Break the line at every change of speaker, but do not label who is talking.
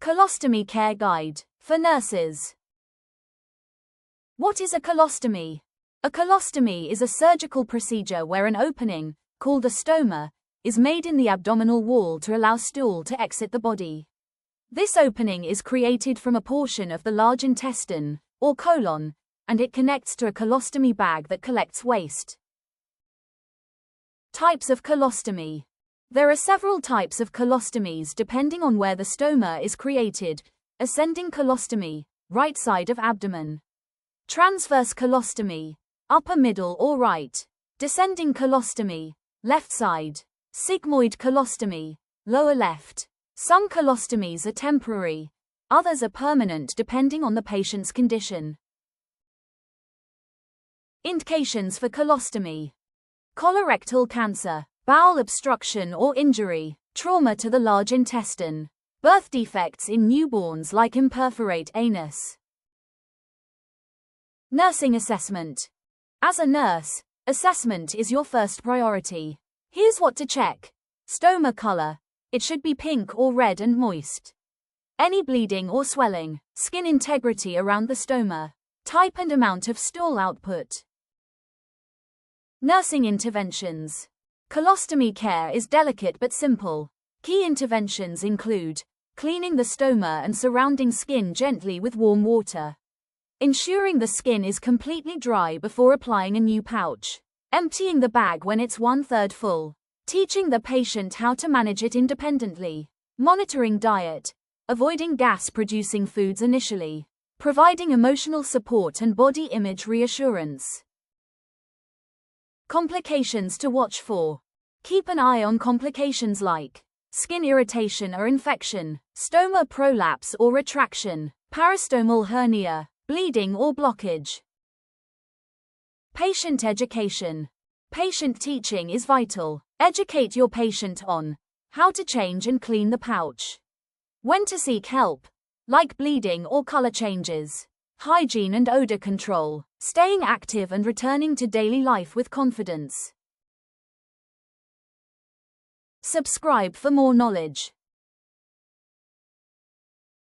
Colostomy Care Guide for Nurses. What is a colostomy? A colostomy is a surgical procedure where an opening, called a stoma, is made in the abdominal wall to allow stool to exit the body. This opening is created from a portion of the large intestine, or colon, and it connects to a colostomy bag that collects waste. Types of colostomy. There are several types of colostomies depending on where the stoma is created. Ascending colostomy, right side of abdomen. Transverse colostomy, upper middle or right. Descending colostomy, left side. Sigmoid colostomy, lower left. Some colostomies are temporary, others are permanent depending on the patient's condition. Indications for colostomy. Colorectal cancer, bowel obstruction or injury, trauma to the large intestine, birth defects in newborns like imperforate anus. Nursing assessment. As a nurse, assessment is your first priority. Here's what to check. Stoma color. It should be pink or red and moist. Any bleeding or swelling, skin integrity around the stoma, type and amount of stool output. Nursing interventions. Colostomy care is delicate but simple. Key interventions include cleaning the stoma and surrounding skin gently with warm water. Ensuring the skin is completely dry before applying a new pouch. Emptying the bag when it's 1/3 full. Teaching the patient how to manage it independently. Monitoring diet. Avoiding gas-producing foods initially. Providing emotional support and body image reassurance. Complications to watch for. Keep an eye on complications like skin irritation or infection, stoma prolapse or retraction, peristomal hernia, bleeding or blockage. Patient education. Patient teaching is vital. Educate your patient on how to change and clean the pouch. When to seek help, like bleeding or color changes. Hygiene and odor control. Staying active and returning to daily life with confidence. Subscribe for more knowledge.